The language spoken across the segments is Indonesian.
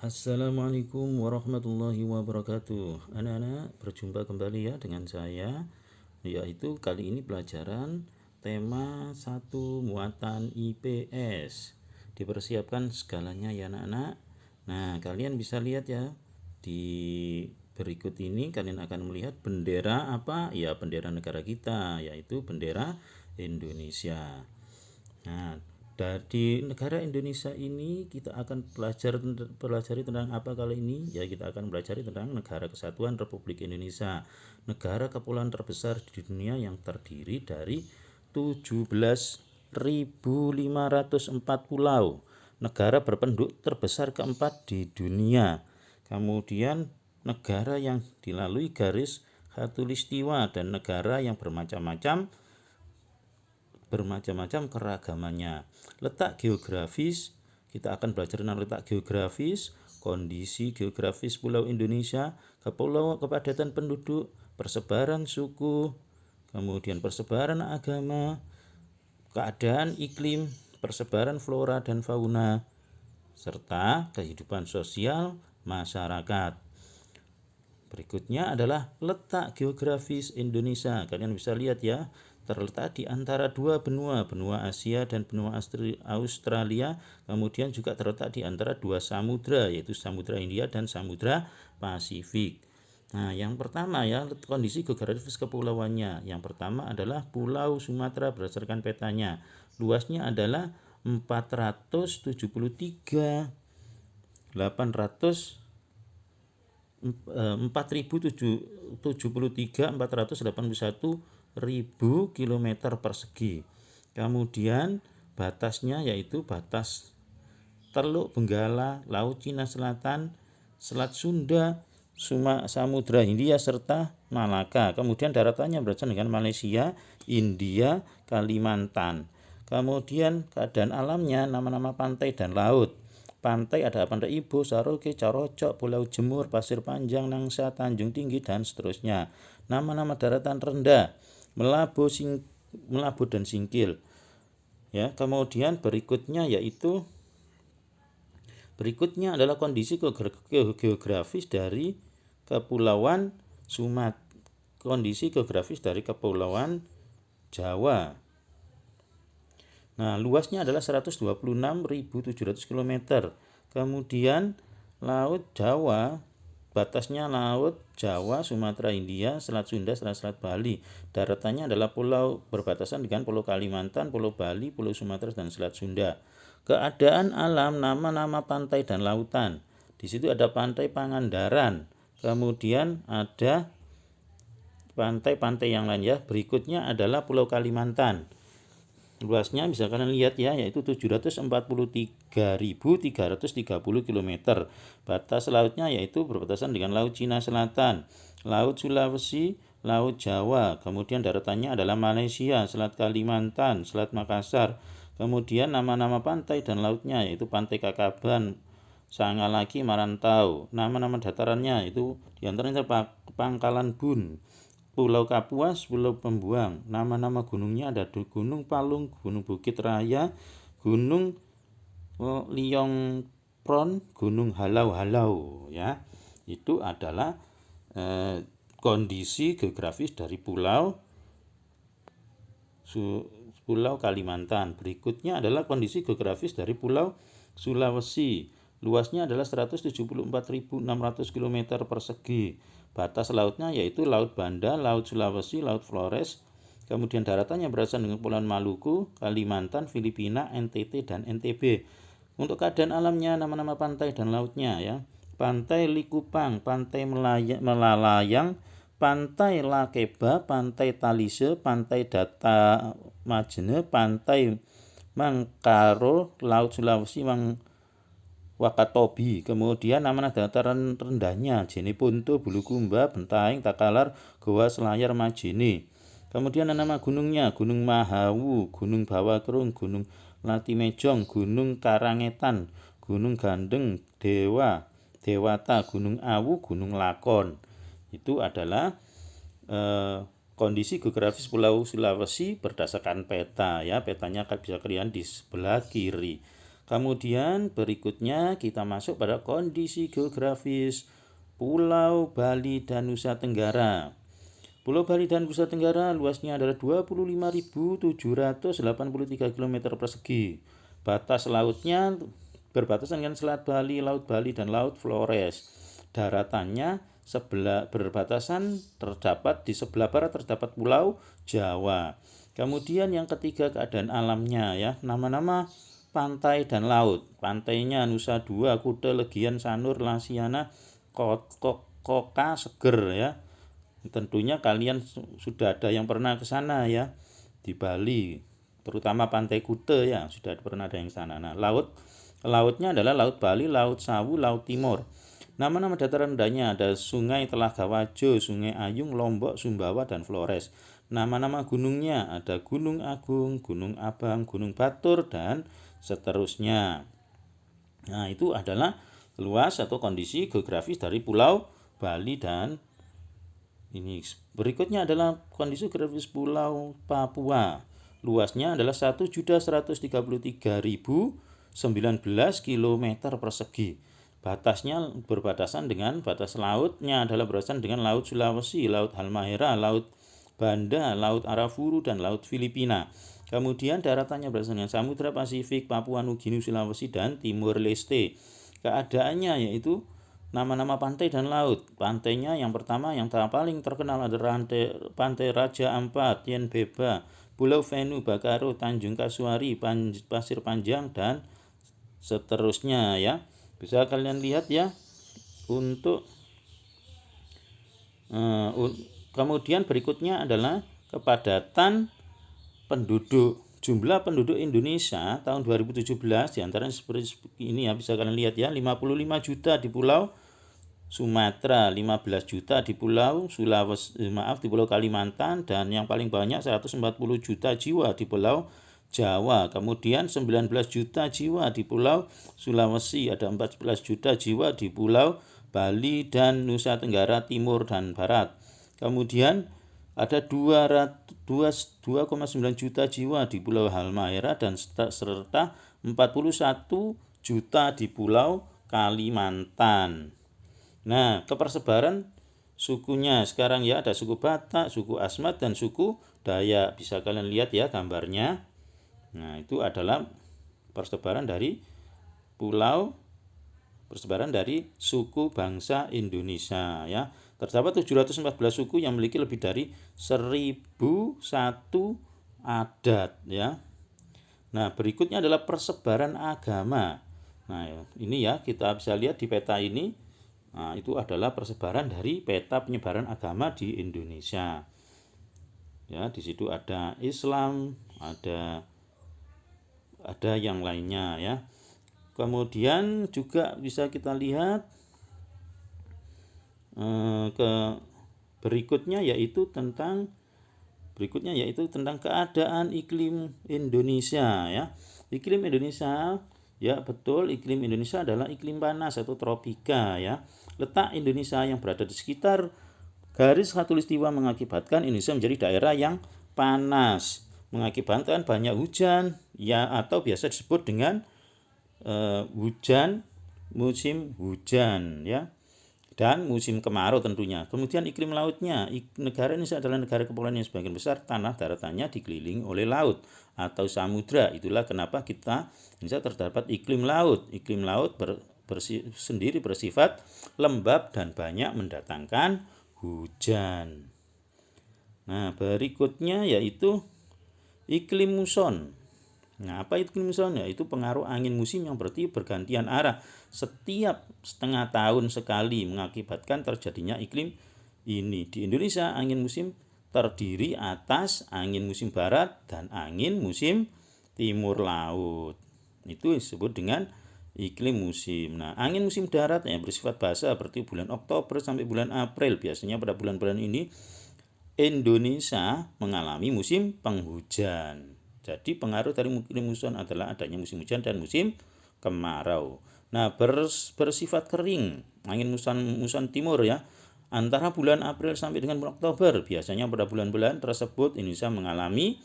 Assalamualaikum warahmatullahi wabarakatuh. Anak-anak, berjumpa kembali ya dengan saya, yaitu kali ini pelajaran tema 1 muatan IPS. Dipersiapkan segalanya ya anak-anak. Nah, kalian bisa lihat ya di berikut ini kalian akan melihat bendera apa? Ya, bendera negara kita, yaitu bendera Indonesia. Nah, dari negara Indonesia ini kita akan pelajari tentang apa kali ini? Ya, kita akan pelajari tentang Negara Kesatuan Republik Indonesia, negara kepulauan terbesar di dunia yang terdiri dari 17.504 pulau, negara berpenduduk terbesar keempat di dunia. Kemudian negara yang dilalui garis khatulistiwa dan negara yang bermacam-macam keragamannya. Letak geografis, kita akan belajar tentang letak geografis, kondisi geografis Pulau Indonesia, kepadatan penduduk, persebaran suku, kemudian persebaran agama, keadaan iklim, persebaran flora dan fauna, serta kehidupan sosial masyarakat. Berikutnya adalah letak geografis Indonesia. Kalian bisa lihat ya, terletak di antara dua benua, benua Asia dan benua Australia. Kemudian juga terletak di antara dua samudra, yaitu Samudra Hindia dan Samudra Pasifik. Nah, yang pertama ya, kondisi geografis kepulauannya. Yang pertama adalah Pulau Sumatera berdasarkan petanya. Luasnya adalah 473 kilometer persegi. Kemudian batasnya yaitu batas Teluk Benggala, Laut Cina Selatan, Selat Sunda, Samudra Hindia serta Malaka. Kemudian daratannya berdasarkan dengan Malaysia, India, Kalimantan. Kemudian keadaan alamnya, nama-nama pantai dan laut. Pantai ada Pantai Ibu, Saroge, Carocok, Pulau Jemur, Pasir Panjang, Nangsa, Tanjung Tinggi, dan seterusnya. Nama-nama daratan rendah, Melabu dan Singkil. Ya, kemudian berikutnya adalah kondisi geografis dari Kepulauan Sumatera, kondisi geografis dari Kepulauan Jawa. Nah, luasnya adalah 126.700 km. Kemudian Laut Jawa, batasnya Laut Jawa, Sumatera Hindia, Selat Sunda, Selat Bali. Daratannya adalah pulau berbatasan dengan Pulau Kalimantan, Pulau Bali, Pulau Sumatera, dan Selat Sunda. Keadaan alam, nama-nama pantai dan lautan. Di situ ada Pantai Pangandaran. Kemudian ada pantai-pantai yang lain ya. Berikutnya adalah Pulau Kalimantan. Luasnya bisa kalian lihat ya, yaitu 743.330 km. Batas lautnya yaitu berbatasan dengan Laut Cina Selatan, Laut Sulawesi, Laut Jawa. Kemudian daratannya adalah Malaysia, Selat Kalimantan, Selat Makassar. Kemudian nama-nama pantai dan lautnya yaitu Pantai Kakaban, Sangalaki, Marantau. Nama-nama datarannya itu diantaranya Pangkalan Bun, Pulau Kapuas, Pulau Pembuang. Nama-nama gunungnya ada Gunung Palung, Gunung Bukit Raya, Gunung Liongpron, Gunung Halau-Halau ya. Itu adalah kondisi geografis dari Pulau Kalimantan. Berikutnya adalah kondisi geografis dari Pulau Sulawesi. Luasnya adalah 174.600 km persegi. Batas lautnya yaitu Laut Banda, Laut Sulawesi, Laut Flores. Kemudian daratannya berasal dengan Kepulauan Maluku, Kalimantan, Filipina, NTT, dan NTB. Untuk keadaan alamnya, nama-nama pantai dan lautnya ya. Pantai Likupang, Pantai Melalayang, Pantai Lakeba, Pantai Talise, Pantai Data Majene, Pantai Mangkaro, Laut Sulawesi, Wakatobi. Kemudian nama dataran rendahnya Jeneponto, Bulukumba, Bentaeng, Takalar, Goa, Selayar, Majene. Kemudian nama gunungnya Gunung Mahawu, Gunung Bawakrung, Gunung Latimejong, Gunung Karangetan, Gunung Gandeng, Dewata, Gunung Awu, Gunung Lakon. Itu adalah kondisi geografis Pulau Sulawesi berdasarkan peta ya. Petanya bisa kalian di sebelah kiri. Kemudian berikutnya kita masuk pada kondisi geografis Pulau Bali dan Nusa Tenggara. Pulau Bali dan Nusa Tenggara luasnya adalah 25.783 km persegi. Batas lautnya berbatasan dengan Selat Bali, Laut Bali, dan Laut Flores. Daratannya berbatasan terdapat di sebelah barat terdapat Pulau Jawa. Kemudian yang ketiga keadaan alamnya ya, nama-nama pantai dan laut. Pantainya Nusa Dua, Kuta, Legian, Sanur, Lasiana, Koka, Seger ya. Tentunya kalian sudah ada yang pernah ke sana ya, di Bali, terutama Pantai Kuta ya, sudah pernah ada yang ke sana. Nah, lautnya adalah Laut Bali, Laut Sawu, Laut Timur. Nama-nama dataran rendahnya ada Sungai Telaga Wajo, Sungai Ayung, Lombok, Sumbawa, dan Flores. Nama-nama gunungnya ada Gunung Agung, Gunung Abang, Gunung Batur, dan seterusnya. Nah, itu adalah luas atau kondisi geografis dari Pulau Bali dan ini. Berikutnya adalah kondisi geografis Pulau Papua. Luasnya adalah 1.133.019 km persegi. Batasnya berbatasan dengan batas lautnya adalah berbatasan dengan Laut Sulawesi, Laut Halmahera, Laut Banda, Laut Arafuru, dan Laut Filipina. Kemudian daratannya berbatasan dengan Samudra Pasifik, Papua Nugini, Sulawesi, dan Timur Leste. Keadaannya yaitu nama-nama pantai dan laut. Pantainya yang pertama yang paling terkenal adalah Pantai Raja Ampat, Tien Beba, Pulau Venu, Bakaro, Tanjung Kasuari, Pasir Panjang, dan seterusnya ya. Bisa kalian lihat ya. Untuk kemudian berikutnya adalah kepadatan penduduk. Jumlah penduduk Indonesia tahun 2017 diantaranya seperti ini ya, bisa kalian lihat ya, 55 juta di Pulau Sumatera, 15 juta di Pulau di Pulau Kalimantan, dan yang paling banyak 140 juta jiwa di Pulau Jawa. Kemudian 19 juta jiwa di Pulau Sulawesi, ada 14 juta jiwa di Pulau Bali dan Nusa Tenggara Timur dan Barat. Kemudian ada 2,9 juta jiwa di Pulau Halmahera dan serta 41 juta di Pulau Kalimantan. Nah, kepersebaran sukunya sekarang ya, ada suku Batak, suku Asmat, dan suku Dayak. Bisa kalian lihat ya gambarnya. Nah, itu adalah persebaran dari suku bangsa Indonesia ya. Terdapat 714 suku yang memiliki lebih dari 1001 adat ya. Nah, berikutnya adalah persebaran agama. Nah, ini ya kita bisa lihat di peta ini. Nah, itu adalah persebaran dari peta penyebaran agama di Indonesia. Ya, di situ ada Islam, ada yang lainnya ya. Kemudian juga bisa kita lihat berikutnya yaitu tentang keadaan iklim Indonesia ya. Iklim Indonesia ya, betul, iklim Indonesia adalah iklim panas atau tropika ya. Letak Indonesia yang berada di sekitar garis khatulistiwa mengakibatkan Indonesia menjadi daerah yang panas, mengakibatkan banyak hujan ya, atau biasa disebut dengan musim hujan ya, dan musim kemarau tentunya. Kemudian iklim lautnya, negara Indonesia adalah negara kepulauan yang sebagian besar tanah daratannya dikelilingi oleh laut atau samudra. Itulah kenapa Indonesia terdapat iklim laut. Iklim laut sendiri bersifat lembab dan banyak mendatangkan hujan. Nah, berikutnya yaitu iklim muson. Nah, apa iklim muson? Yaitu pengaruh angin musim yang bergantian arah setiap setengah tahun sekali mengakibatkan terjadinya iklim ini. Di Indonesia angin musim terdiri atas angin musim barat dan angin musim timur laut. Itu disebut dengan iklim musim. Nah, angin musim darat yang bersifat basah seperti bulan Oktober sampai bulan April. Biasanya pada bulan-bulan ini Indonesia mengalami musim penghujan. Jadi pengaruh dari iklim muson adalah adanya musim hujan dan musim kemarau. Nah, bersifat kering, angin muson timur ya, antara bulan April sampai dengan bulan Oktober. Biasanya pada bulan-bulan tersebut Indonesia mengalami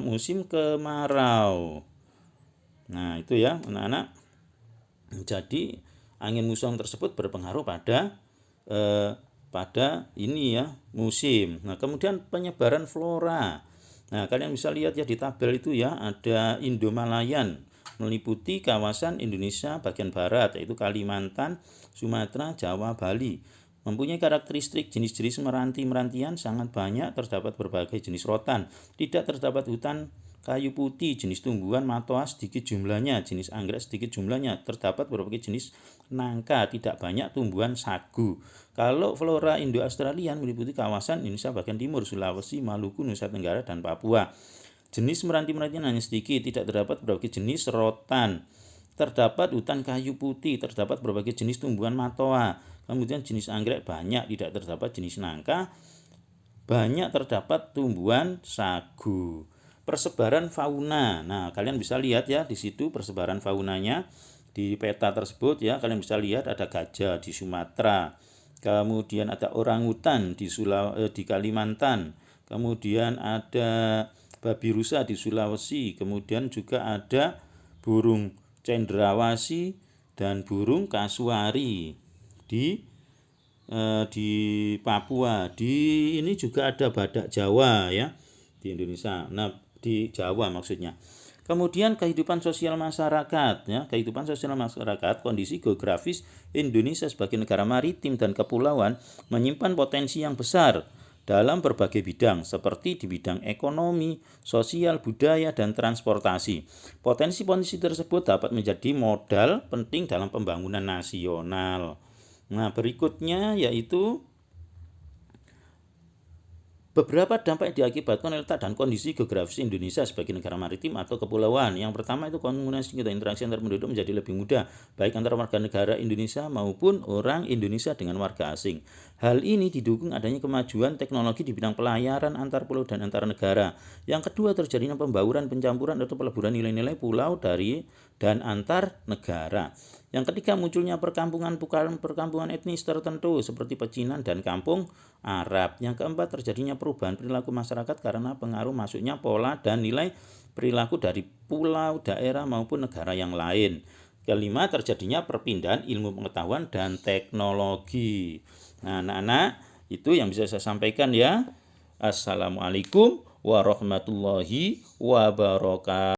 musim kemarau. Nah, itu ya anak-anak. Jadi angin muson tersebut berpengaruh pada ini ya musim. Nah, kemudian penyebaran flora. Nah, kalian bisa lihat ya di tabel itu ya, ada Indomalayan meliputi kawasan Indonesia bagian barat, yaitu Kalimantan, Sumatera, Jawa, Bali. Mempunyai karakteristik jenis-jenis meranti-merantian sangat banyak, terdapat berbagai jenis rotan. Tidak terdapat hutan kayu putih, jenis tumbuhan matoa sedikit jumlahnya, jenis anggrek sedikit jumlahnya, terdapat berbagai jenis nangka, tidak banyak tumbuhan sagu. Kalau flora Indo-Australian meliputi kawasan Indonesia bagian timur, Sulawesi, Maluku, Nusa Tenggara, dan Papua. Jenis meranti-merantian hanya sedikit, tidak terdapat berbagai jenis rotan. Terdapat hutan kayu putih, terdapat berbagai jenis tumbuhan matoa. Kemudian jenis anggrek banyak, tidak terdapat jenis nangka. Banyak terdapat tumbuhan sagu. Persebaran fauna. Nah, kalian bisa lihat ya di situ persebaran faunanya di peta tersebut ya. Kalian bisa lihat ada gajah di Sumatera. Kemudian ada orangutan di Kalimantan. Kemudian ada babi rusa di Sulawesi. Kemudian juga ada burung cendrawasih dan burung kasuari di Papua. Ini juga ada badak Jawa ya di Indonesia. Nah, di Jawa maksudnya. Kemudian kehidupan sosial masyarakat ya, kehidupan sosial masyarakat, kondisi geografis Indonesia sebagai negara maritim dan kepulauan menyimpan potensi yang besar dalam berbagai bidang seperti di bidang ekonomi, sosial, budaya, dan transportasi. Potensi-potensi tersebut dapat menjadi modal penting dalam pembangunan nasional. Nah, berikutnya yaitu beberapa dampak yang diakibatkan oleh letak dan kondisi geografis Indonesia sebagai negara maritim atau kepulauan. Yang pertama itu komunikasi atau interaksi antar penduduk menjadi lebih mudah, baik antara warga negara Indonesia maupun orang Indonesia dengan warga asing. Hal ini didukung adanya kemajuan teknologi di bidang pelayaran antar pulau dan antar negara. Yang kedua, terjadinya pembauran, pencampuran atau peleburan nilai-nilai pulau dari dan antar negara. Yang ketiga, munculnya perkampungan etnis tertentu seperti pecinan dan kampung Arab. Yang keempat, terjadinya perubahan perilaku masyarakat karena pengaruh masuknya pola dan nilai perilaku dari pulau, daerah maupun negara yang lain. Kelima, terjadinya perpindahan ilmu pengetahuan dan teknologi. Nah, anak-anak, itu yang bisa saya sampaikan ya. Assalamualaikum warahmatullahi wabarakatuh.